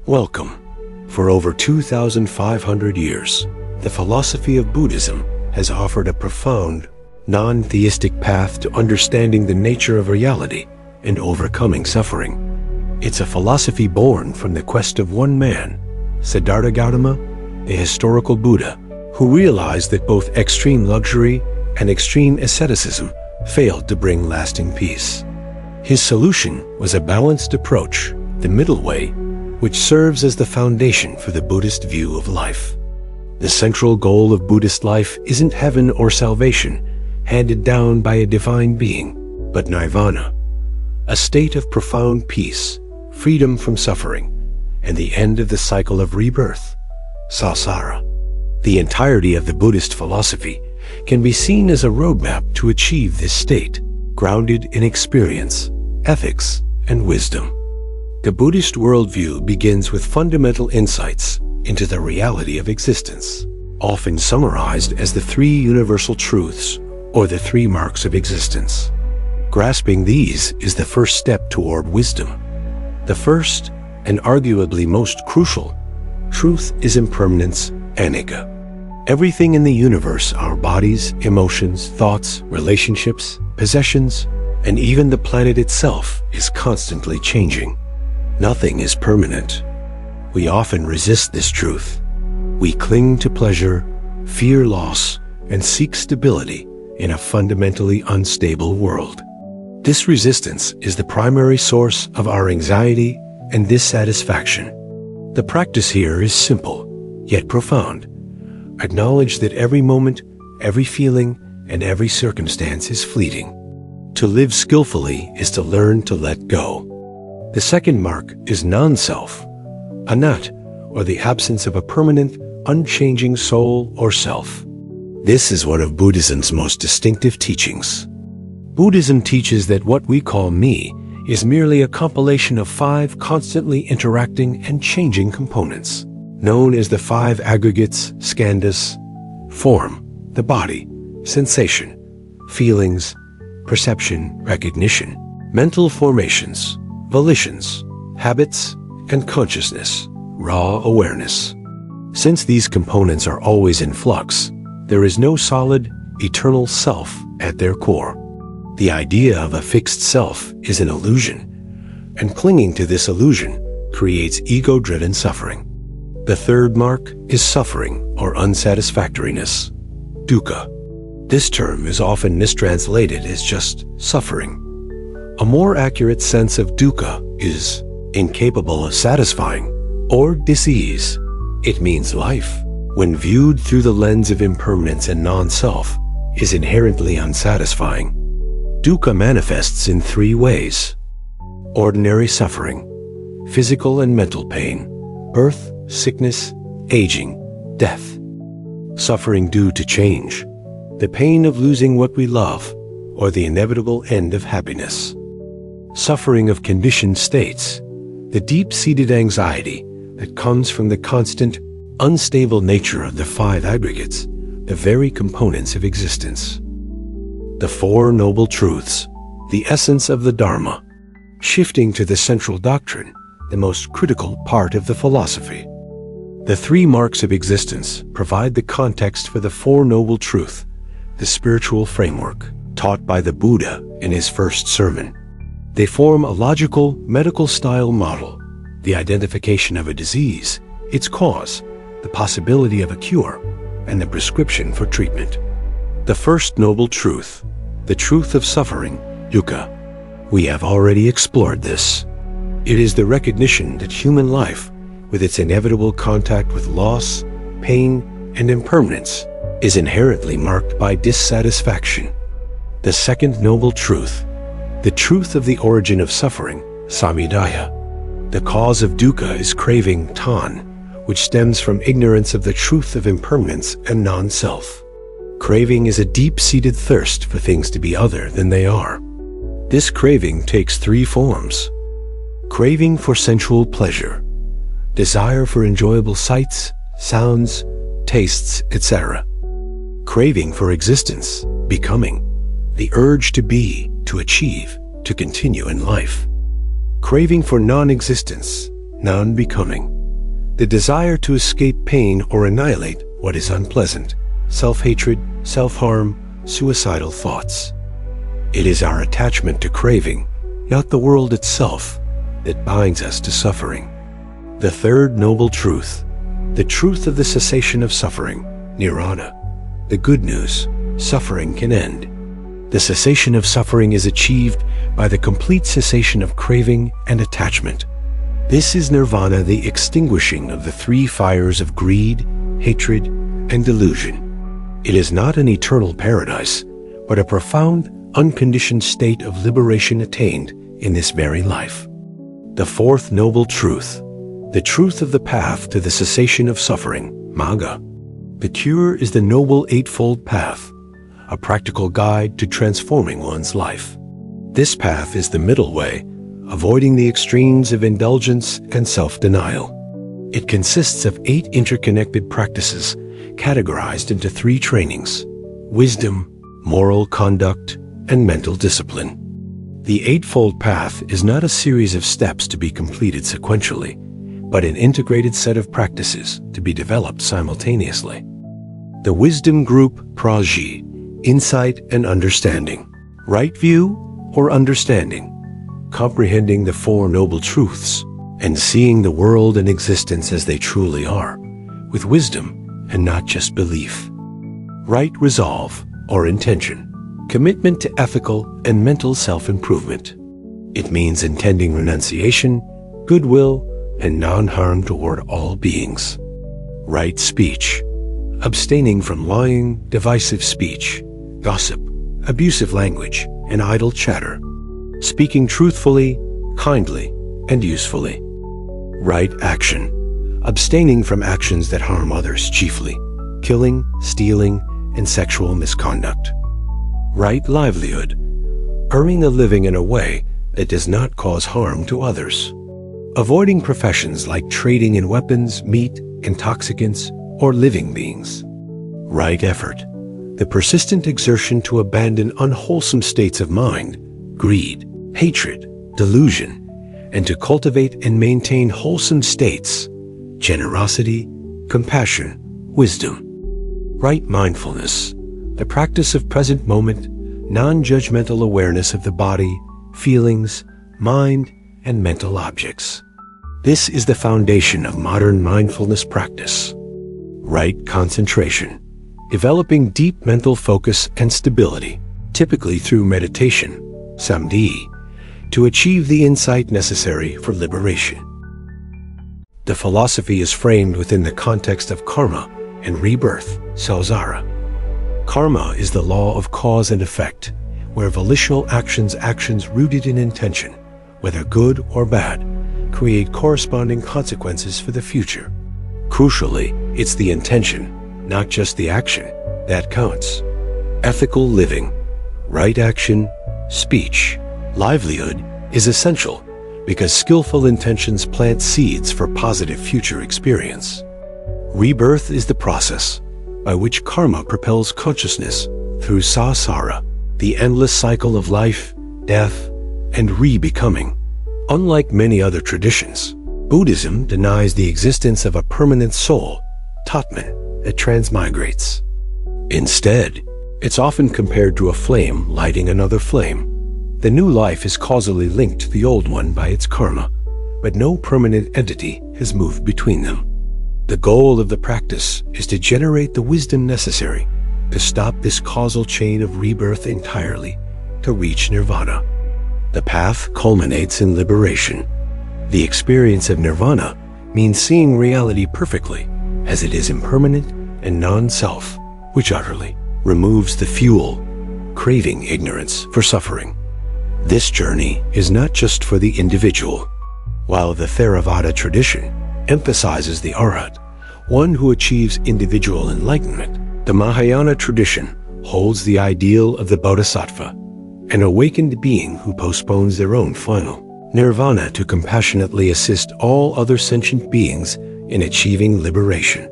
Welcome. For over 2,500 years, the philosophy of Buddhism has offered a profound, non-theistic path to understanding the nature of reality and overcoming suffering. It's a philosophy born from the quest of one man, Siddhartha Gautama, a historical Buddha, who realized that both extreme luxury and extreme asceticism failed to bring lasting peace. His solution was a balanced approach, the middle way, which serves as the foundation for the Buddhist view of life. The central goal of Buddhist life isn't heaven or salvation handed down by a divine being, but nirvana, a state of profound peace, freedom from suffering, and the end of the cycle of rebirth, samsara. The entirety of the Buddhist philosophy can be seen as a roadmap to achieve this state, grounded in experience, ethics, and wisdom. The Buddhist worldview begins with fundamental insights into the reality of existence, often summarized as the three universal truths or the three marks of existence. Grasping these is the first step toward wisdom. The first, and arguably most crucial, truth is impermanence, anicca. Everything in the universe, our bodies, emotions, thoughts, relationships, possessions, and even the planet itself, is constantly changing. Nothing is permanent. We often resist this truth. We cling to pleasure, fear loss, and seek stability in a fundamentally unstable world. This resistance is the primary source of our anxiety and dissatisfaction. The practice here is simple, yet profound. Acknowledge that every moment, every feeling, and every circumstance is fleeting. To live skillfully is to learn to let go. The second mark is non-self, anat, or the absence of a permanent, unchanging soul or self. This is one of Buddhism's most distinctive teachings. Buddhism teaches that what we call me is merely a compilation of five constantly interacting and changing components, known as the five aggregates, skandhas: form, the body; sensation, feelings; perception, recognition; mental formations, volitions, habits; and consciousness, raw awareness. Since these components are always in flux, there is no solid, eternal self at their core. The idea of a fixed self is an illusion, and clinging to this illusion creates ego-driven suffering. The third mark is suffering or unsatisfactoriness, dukkha. This term is often mistranslated as just suffering. A more accurate sense of dukkha is incapable of satisfying or dis-ease. It means life, when viewed through the lens of impermanence and non-self, is inherently unsatisfying. Dukkha manifests in three ways: ordinary suffering, physical and mental pain, birth, sickness, aging, death; suffering due to change, the pain of losing what we love, or the inevitable end of happiness; suffering of conditioned states, the deep-seated anxiety that comes from the constant, unstable nature of the five aggregates, the very components of existence; the Four Noble Truths, the essence of the Dharma. Shifting to the central doctrine, the most critical part of the philosophy. The three marks of existence provide the context for the Four Noble Truths, the spiritual framework taught by the Buddha in his first sermon. They form a logical, medical-style model: the identification of a disease, its cause, the possibility of a cure, and the prescription for treatment. The first noble truth, the truth of suffering, dukkha. We have already explored this. It is the recognition that human life, with its inevitable contact with loss, pain, and impermanence, is inherently marked by dissatisfaction. The second noble truth, the truth of the origin of suffering, samudaya. The cause of dukkha is craving, tan, which stems from ignorance of the truth of impermanence and non-self. Craving is a deep-seated thirst for things to be other than they are. This craving takes three forms: craving for sensual pleasure, desire for enjoyable sights, sounds, tastes, etc. Craving for existence, becoming, the urge to be, to achieve, to continue in life. Craving for non-existence, non-becoming. The desire to escape pain or annihilate what is unpleasant, self-hatred, self-harm, suicidal thoughts. It is our attachment to craving, not the world itself, that binds us to suffering. The third noble truth, the truth of the cessation of suffering, nirvana. The good news, suffering can end. The cessation of suffering is achieved by the complete cessation of craving and attachment. This is nirvana, the extinguishing of the three fires of greed, hatred, and delusion. It is not an eternal paradise, but a profound, unconditioned state of liberation attained in this very life. The fourth noble truth, the truth of the path to the cessation of suffering, magga. The cure is the noble eightfold path, a practical guide to transforming one's life. This path is the middle way, avoiding the extremes of indulgence and self-denial. It consists of 8 interconnected practices categorized into 3 trainings: wisdom, moral conduct, and mental discipline. The Eightfold Path is not a series of steps to be completed sequentially, but an integrated set of practices to be developed simultaneously. The wisdom group Prajna, insight and understanding, right view or understanding, comprehending the 4 noble truths, and seeing the world and existence as they truly are, with wisdom and not just belief. Right resolve or intention, commitment to ethical and mental self-improvement. It means intending renunciation, goodwill, and non-harm toward all beings. Right speech, abstaining from lying, divisive speech, gossip, abusive language, and idle chatter. Speaking truthfully, kindly, and usefully. Right action, abstaining from actions that harm others, chiefly killing, stealing, and sexual misconduct. Right livelihood, earning a living in a way that does not cause harm to others. Avoiding professions like trading in weapons, meat, intoxicants, or living beings. Right effort, the persistent exertion to abandon unwholesome states of mind, greed, hatred, delusion, and to cultivate and maintain wholesome states, generosity, compassion, wisdom. Right mindfulness, the practice of present moment, non-judgmental awareness of the body, feelings, mind, and mental objects. This is the foundation of modern mindfulness practice. Right concentration, developing deep mental focus and stability, typically through meditation, samadhi, to achieve the insight necessary for liberation. The philosophy is framed within the context of karma and rebirth, samsara. Karma is the law of cause and effect, where volitional actions rooted in intention, whether good or bad, create corresponding consequences for the future. Crucially, it's the intention, not just the action, that counts. Ethical living, right action, speech, livelihood is essential because skillful intentions plant seeds for positive future experience. Rebirth is the process by which karma propels consciousness through samsara, the endless cycle of life, death, and re-becoming. Unlike many other traditions, Buddhism denies the existence of a permanent soul, Tatman, that transmigrates. Instead, it's often compared to a flame lighting another flame. The new life is causally linked to the old one by its karma, but no permanent entity has moved between them. The goal of the practice is to generate the wisdom necessary to stop this causal chain of rebirth entirely, to reach nirvana. The path culminates in liberation. The experience of nirvana means seeing reality perfectly, as it is impermanent and non-self, which utterly removes the fuel, craving ignorance for suffering. This journey is not just for the individual. While the Theravada tradition emphasizes the arhat, one who achieves individual enlightenment, the Mahayana tradition holds the ideal of the bodhisattva, an awakened being who postpones their own final nirvana to compassionately assist all other sentient beings in achieving liberation.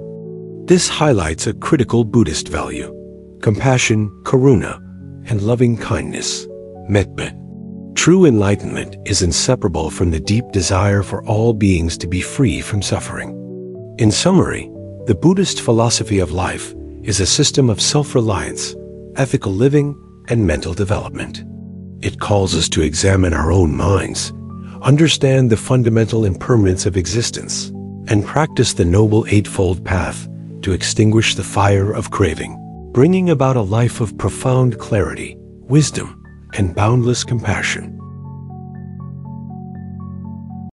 This highlights a critical Buddhist value: compassion, karuna, and loving kindness, metta. True enlightenment is inseparable from the deep desire for all beings to be free from suffering. In summary, the Buddhist philosophy of life is a system of self-reliance, ethical living, and mental development. It calls us to examine our own minds, understand the fundamental impermanence of existence, and practice the Noble Eightfold Path to extinguish the fire of craving, bringing about a life of profound clarity, wisdom, and boundless compassion.